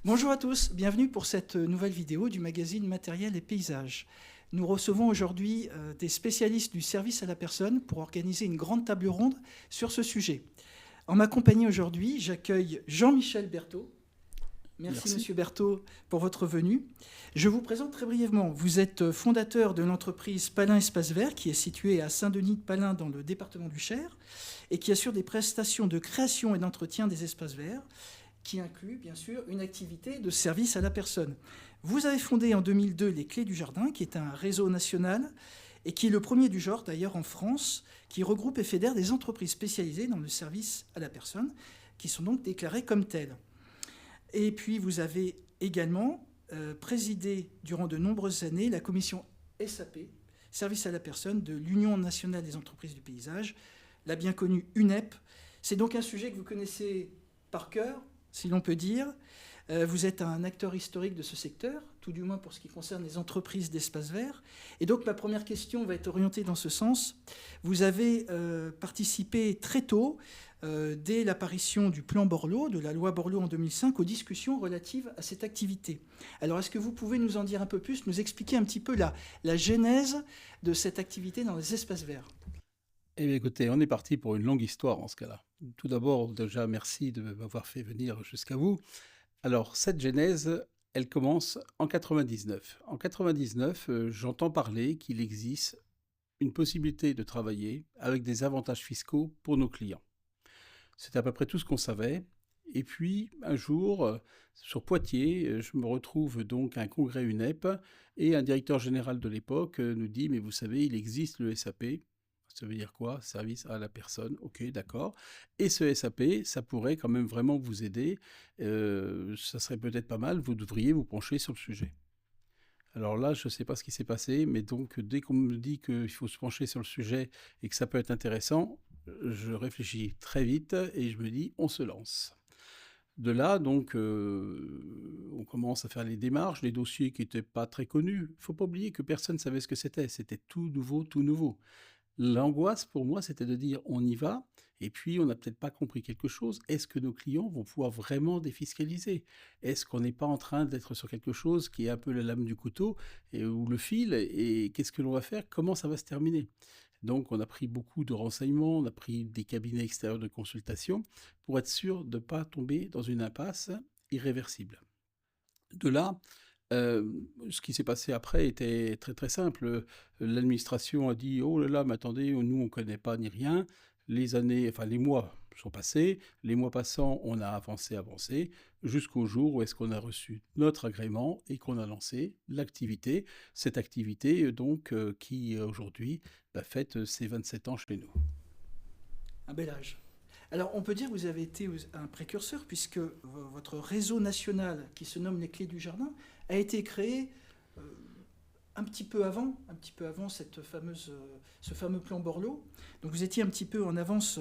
Bonjour à tous, bienvenue pour cette nouvelle vidéo du magazine Matériel et Paysages. Nous recevons aujourd'hui des spécialistes du service à la personne pour organiser une grande table ronde sur ce sujet. En ma compagnie aujourd'hui, j'accueille Jean-Michel Berthaud. Merci Monsieur Berthaud pour votre venue. Je vous présente très brièvement. Vous êtes fondateur de l'entreprise Palin Espace Vert qui est située à Saint-Denis-de-Palin dans le département du Cher et qui assure des prestations de création et d'entretien des espaces verts qui inclut bien sûr une activité de service à la personne. Vous avez fondé en 2002 les Clés du Jardin qui est un réseau national et qui est le premier du genre d'ailleurs en France qui regroupe et fédère des entreprises spécialisées dans le service à la personne qui sont donc déclarées comme telles. Et puis, vous avez également présidé durant de nombreuses années la commission SAP, Service à la personne, de l'Union nationale des entreprises du paysage, la bien connue UNEP. C'est donc un sujet que vous connaissez par cœur, si l'on peut dire. Vous êtes un acteur historique de ce secteur, tout du moins pour ce qui concerne les entreprises d'espaces verts. Et donc, ma première question va être orientée dans ce sens. Vous avez participé très tôt, dès l'apparition du plan Borloo, de la loi Borloo en 2005, aux discussions relatives à cette activité. Alors, est-ce que vous pouvez nous en dire un peu plus, nous expliquer un petit peu la genèse de cette activité dans les espaces verts ? Eh bien, écoutez, on est parti pour une longue histoire en ce cas-là. Tout d'abord, déjà, merci de m'avoir fait venir jusqu'à vous. Alors, cette genèse, elle commence en 99. En 99, j'entends parler qu'il existe une possibilité de travailler avec des avantages fiscaux pour nos clients. C'est à peu près tout ce qu'on savait. Et puis, un jour, sur Poitiers, je me retrouve donc à un congrès UNEP et un directeur général de l'époque nous dit « Mais vous savez, il existe le SAP ». Ça veut dire quoi? Service à la personne. Ok, d'accord. Et ce SAP, ça pourrait quand même vraiment vous aider. Ça serait peut-être pas mal. Vous devriez vous pencher sur le sujet. Alors là, je ne sais pas ce qui s'est passé, mais donc dès qu'on me dit qu'il faut se pencher sur le sujet et que ça peut être intéressant, je réfléchis très vite et je me dis, on se lance. De là, donc, on commence à faire les démarches, les dossiers qui n'étaient pas très connus. Il ne faut pas oublier que personne ne savait ce que c'était. C'était tout nouveau, tout nouveau. L'angoisse pour moi, c'était de dire on y va, et puis on n'a peut-être pas compris quelque chose. Est-ce que nos clients vont pouvoir vraiment défiscaliser? Est-ce qu'on n'est pas en train d'être sur quelque chose qui est un peu la lame du couteau ou le fil? Et qu'est-ce que l'on va faire? Comment ça va se terminer? Donc on a pris beaucoup de renseignements, on a pris des cabinets extérieurs de consultation pour être sûr de ne pas tomber dans une impasse irréversible. De là, ce qui s'est passé après était très très simple. L'administration a dit oh là là, mais attendez, nous on connaît pas ni rien. Les années, enfin les mois sont passés. Les mois passant, on a avancé, jusqu'au jour où est-ce qu'on a reçu notre agrément et qu'on a lancé l'activité. Cette activité donc qui aujourd'hui fête ses 27 ans chez nous. Un bel âge. Alors, on peut dire que vous avez été un précurseur puisque votre réseau national qui se nomme les Clés du Jardin a été créé un petit peu avant ce fameux plan Borloo. Donc, vous étiez un petit peu en avance,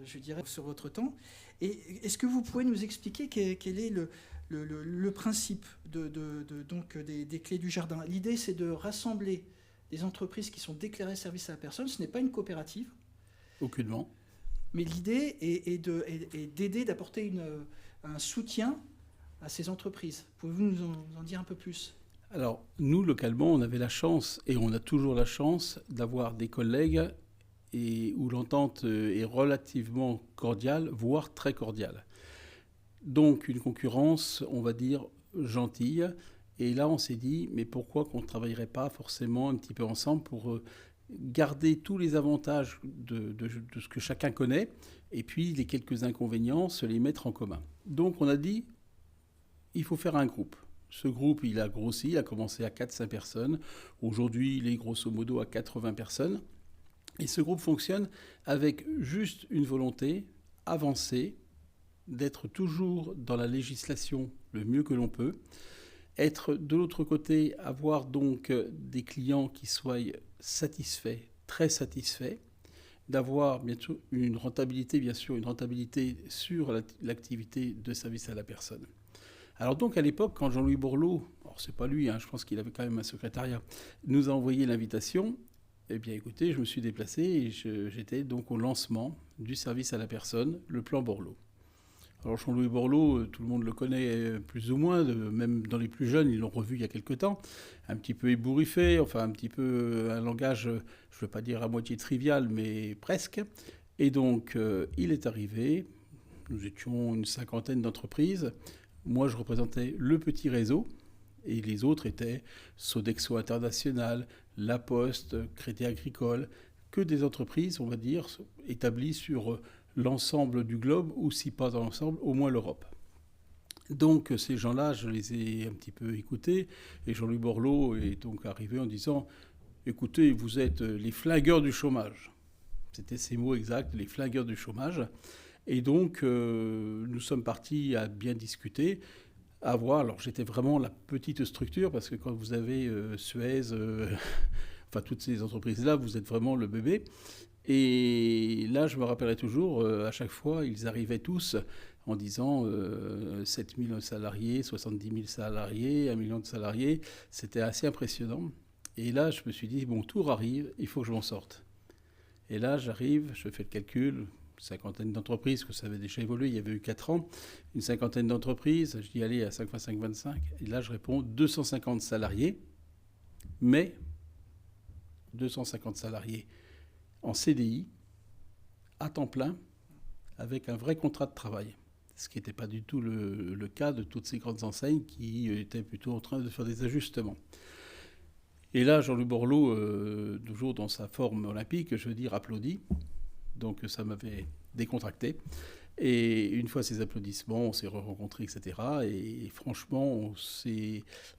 je dirais, sur votre temps. Et est-ce que vous pouvez nous expliquer quel est le principe donc des Clés du Jardin? L'idée, c'est de rassembler des entreprises qui sont déclarées service à la personne. Ce n'est pas une coopérative. Aucunement. Mais l'idée est d'aider, d'apporter un soutien à ces entreprises. Pouvez-vous nous en dire un peu plus ? Alors, nous, localement, on avait la chance, et on a toujours la chance, d'avoir des collègues où l'entente est relativement cordiale, voire très cordiale. Donc, une concurrence, on va dire, gentille. Et là, on s'est dit, mais pourquoi qu'on ne travaillerait pas forcément un petit peu ensemble pour garder tous les avantages de ce que chacun connaît, et puis les quelques inconvénients, se les mettre en commun. Donc on a dit, il faut faire un groupe. Ce groupe, il a grossi, il a commencé à 4-5 personnes. Aujourd'hui, il est grosso modo à 80 personnes. Et ce groupe fonctionne avec juste une volonté, avancer, d'être toujours dans la législation le mieux que l'on peut, être de l'autre côté, avoir donc des clients qui soient satisfaits, très satisfaits, d'avoir bien sûr une rentabilité sur l'activité de service à la personne. Alors donc à l'époque, quand Jean-Louis Borloo, alors c'est pas lui, je pense qu'il avait quand même un secrétariat, nous a envoyé l'invitation, eh bien écoutez, je me suis déplacé et j'étais donc au lancement du service à la personne, le plan Borloo. Alors Jean-Louis Borloo, tout le monde le connaît plus ou moins, même dans les plus jeunes, ils l'ont revu il y a quelque temps, un petit peu ébouriffé, enfin un petit peu un langage, je ne veux pas dire à moitié trivial, mais presque. Et donc il est arrivé, nous étions une cinquantaine d'entreprises, moi je représentais le petit réseau, et les autres étaient Sodexo International, La Poste, Crédit Agricole, que des entreprises, on va dire, établies sur l'ensemble du globe, ou si pas dans l'ensemble, au moins l'Europe. Donc ces gens-là, je les ai un petit peu écoutés, et Jean-Louis Borloo est donc arrivé en disant « Écoutez, vous êtes les flingueurs du chômage ». C'était ces mots exacts, les flingueurs du chômage. Et donc nous sommes partis à bien discuter, à voir. Alors j'étais vraiment la petite structure, parce que quand vous avez Suez, enfin toutes ces entreprises-là, vous êtes vraiment le bébé. Et là, je me rappellerai toujours, à chaque fois, ils arrivaient tous en disant 7 000 salariés, 70 000 salariés, 1 million de salariés. C'était assez impressionnant. Et là, je me suis dit, mon tour arrive, il faut que je m'en sorte. Et là, j'arrive, je fais le calcul, une cinquantaine d'entreprises, que ça avait déjà évolué, il y avait eu 4 ans, une cinquantaine d'entreprises, je dis, allez, à 5 x 5, 25. Et là, je réponds 250 salariés, mais 250 salariés en CDI, à temps plein, avec un vrai contrat de travail. Ce qui n'était pas du tout le cas de toutes ces grandes enseignes qui étaient plutôt en train de faire des ajustements. Et là, Jean-Louis Borloo, toujours dans sa forme olympique, je veux dire, applaudit. Donc ça m'avait décontracté. Et une fois ces applaudissements, on s'est rencontrés, etc. Et franchement,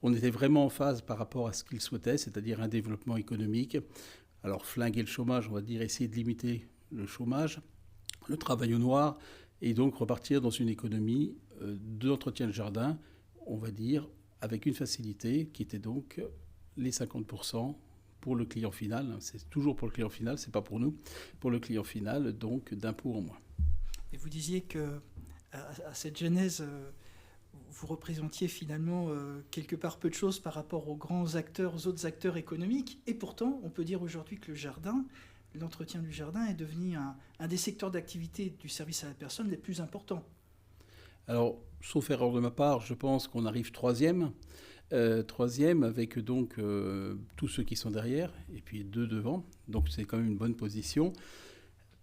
on était vraiment en phase par rapport à ce qu'il souhaitait, c'est-à-dire un développement économique. Alors flinguer le chômage, on va dire, essayer de limiter le chômage, le travail au noir, et donc repartir dans une économie d'entretien de jardin, on va dire, avec une facilité qui était donc les 50% pour le client final. C'est toujours pour le client final, c'est pas pour nous. Pour le client final, donc d'impôts en moins. Et vous disiez que à cette genèse, vous représentiez finalement quelque part peu de choses par rapport aux grands acteurs, aux autres acteurs économiques. Et pourtant, on peut dire aujourd'hui que le jardin, l'entretien du jardin est devenu un des secteurs d'activité du service à la personne les plus importants. Alors, sauf erreur de ma part, je pense qu'on arrive troisième. Troisième avec donc tous ceux qui sont derrière et puis 2 devant. Donc c'est quand même une bonne position.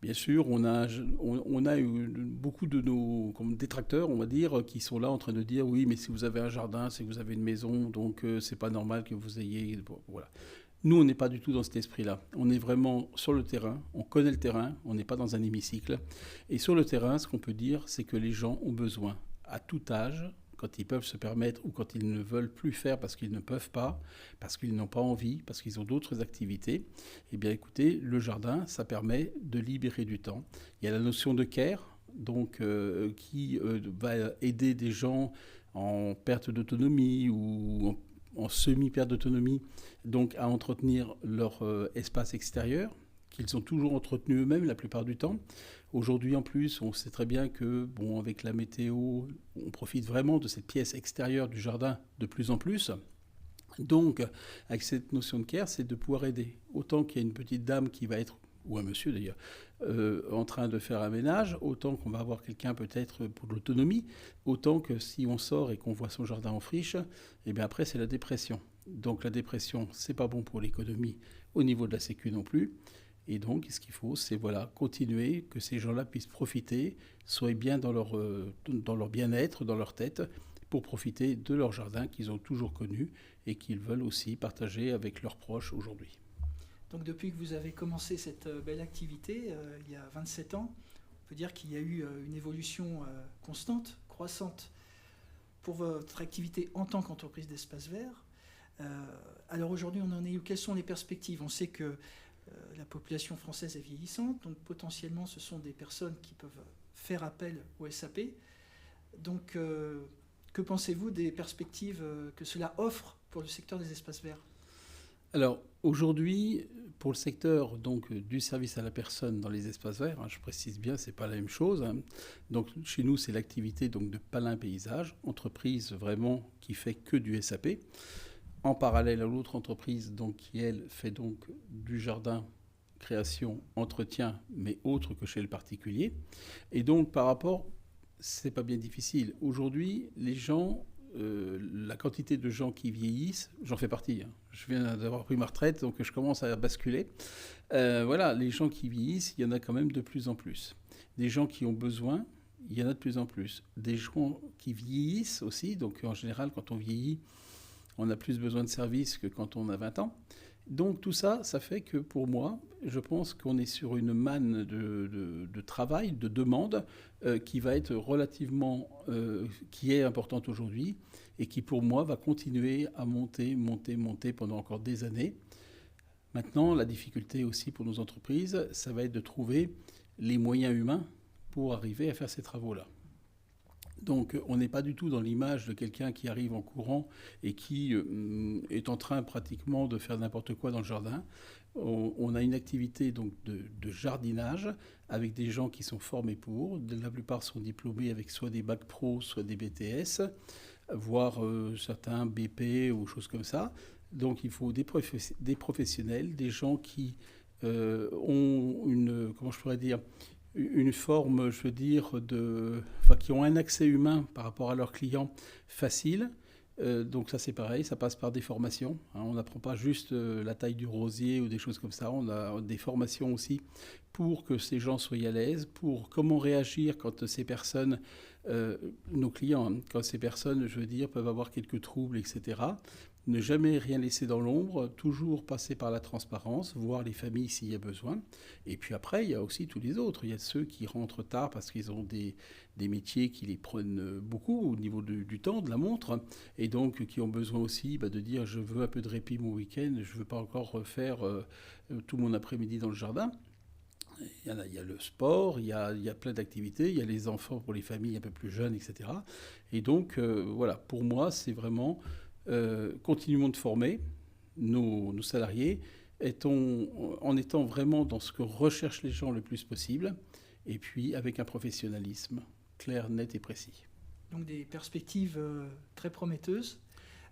Bien sûr, on a eu beaucoup de nos détracteurs, on va dire, qui sont là en train de dire oui, mais si vous avez un jardin, c'est que vous avez une maison, donc c'est pas normal que vous ayez... Bon, voilà. Nous, on n'est pas du tout dans cet esprit-là. On est vraiment sur le terrain, on connaît le terrain, on n'est pas dans un hémicycle. Et sur le terrain, ce qu'on peut dire, c'est que les gens ont besoin, à tout âge, quand ils peuvent se permettre ou quand ils ne veulent plus faire parce qu'ils ne peuvent pas, parce qu'ils n'ont pas envie, parce qu'ils ont d'autres activités, eh bien écoutez, le jardin, ça permet de libérer du temps. Il y a la notion de care, donc qui va aider des gens en perte d'autonomie ou en semi-perte d'autonomie, donc à entretenir leur espace extérieur, qu'ils ont toujours entretenu eux-mêmes la plupart du temps. Aujourd'hui, en plus, on sait très bien que, bon, avec la météo, on profite vraiment de cette pièce extérieure du jardin de plus en plus. Donc, avec cette notion de care, c'est de pouvoir aider. Autant qu'il y a une petite dame qui va être, ou un monsieur d'ailleurs, en train de faire un ménage, autant qu'on va avoir quelqu'un peut-être pour l'autonomie, autant que si on sort et qu'on voit son jardin en friche, et bien après, c'est la dépression. Donc la dépression, c'est pas bon pour l'économie au niveau de la Sécu non plus. Et donc, ce qu'il faut, c'est voilà, continuer, que ces gens-là puissent profiter, soient bien dans leur bien-être, dans leur tête, pour profiter de leur jardin qu'ils ont toujours connu et qu'ils veulent aussi partager avec leurs proches aujourd'hui. Donc depuis que vous avez commencé cette belle activité, il y a 27 ans, on peut dire qu'il y a eu une évolution constante, croissante, pour votre activité en tant qu'entreprise d'espace vert. Alors aujourd'hui, on en est où? Quelles sont les perspectives? On sait que la population française est vieillissante, donc potentiellement ce sont des personnes qui peuvent faire appel au SAP. Donc que pensez-vous des perspectives que cela offre pour le secteur des espaces verts? Alors aujourd'hui, pour le secteur donc, du service à la personne dans les espaces verts, je précise bien, ce n'est pas la même chose. Donc chez nous, c'est l'activité donc, de Palin Paysage, entreprise vraiment qui fait que du SAP. En parallèle à l'autre entreprise donc, qui, elle, fait donc du jardin, création, entretien, mais autre que chez le particulier. Et donc, par rapport, c'est pas bien difficile. Aujourd'hui, les gens, la quantité de gens qui vieillissent, j'en fais partie, hein. Je viens d'avoir pris ma retraite, donc je commence à basculer. Voilà, les gens qui vieillissent, il y en a quand même de plus en plus. Des gens qui ont besoin, il y en a de plus en plus. Des gens qui vieillissent aussi, donc en général, quand on vieillit, on a plus besoin de services que quand on a 20 ans. Donc tout ça, ça fait que pour moi, je pense qu'on est sur une manne de travail, de demande, qui va être relativement, qui est importante aujourd'hui et qui pour moi va continuer à monter, monter, monter pendant encore des années. Maintenant, la difficulté aussi pour nos entreprises, ça va être de trouver les moyens humains pour arriver à faire ces travaux-là. Donc on n'est pas du tout dans l'image de quelqu'un qui arrive en courant et qui est en train pratiquement de faire n'importe quoi dans le jardin. On a une activité donc de jardinage avec des gens qui sont formés pour. La plupart sont diplômés avec soit des bacs pro, soit des BTS, voire certains BP ou choses comme ça. Donc il faut des professionnels, des gens qui ont une, comment je pourrais dire, une forme, je veux dire, enfin, qui ont un accès humain par rapport à leurs clients facile. Donc ça c'est pareil, ça passe par des formations, hein. On n'apprend pas juste la taille du rosier ou des choses comme ça, on a des formations aussi pour que ces gens soient à l'aise, pour comment réagir quand ces personnes, nos clients, hein, quand ces personnes, je veux dire, peuvent avoir quelques troubles, etc. Ne jamais rien laisser dans l'ombre, toujours passer par la transparence, voir les familles s'il y a besoin. Et puis après, il y a aussi tous les autres. Il y a ceux qui rentrent tard parce qu'ils ont des métiers qui les prennent beaucoup au niveau du temps, de la montre, et donc qui ont besoin aussi de dire je veux un peu de répit mon week-end, je ne veux pas encore refaire tout mon après-midi dans le jardin. Il y a le sport, il y a plein d'activités, il y a les enfants pour les familles un peu plus jeunes, etc. Et donc, voilà, pour moi, c'est vraiment... continuons de former nos salariés en étant vraiment dans ce que recherchent les gens le plus possible, et puis avec un professionnalisme clair, net et précis. Donc des perspectives très prometteuses.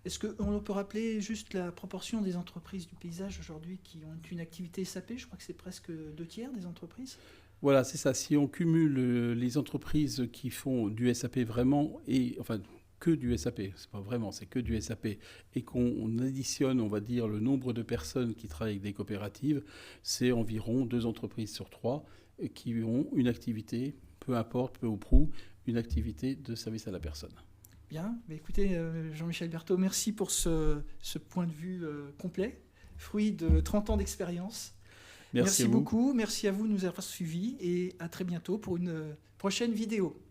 Est-ce qu'on peut rappeler juste la proportion des entreprises du paysage aujourd'hui qui ont une activité SAP? Je crois que c'est presque 2/3 des entreprises. Voilà, c'est ça. Si on cumule les entreprises qui font du SAP vraiment, et enfin que du SAP, c'est pas vraiment, c'est que du SAP, et qu'on additionne, on va dire, le nombre de personnes qui travaillent avec des coopératives, c'est environ 2 entreprises sur 3 qui ont une activité, peu importe, peu ou prou, une activité de service à la personne. Bien, mais écoutez, Jean-Michel Berthaud, merci pour ce point de vue complet, fruit de 30 ans d'expérience. Merci beaucoup, merci à vous de nous avoir suivis et à très bientôt pour une prochaine vidéo.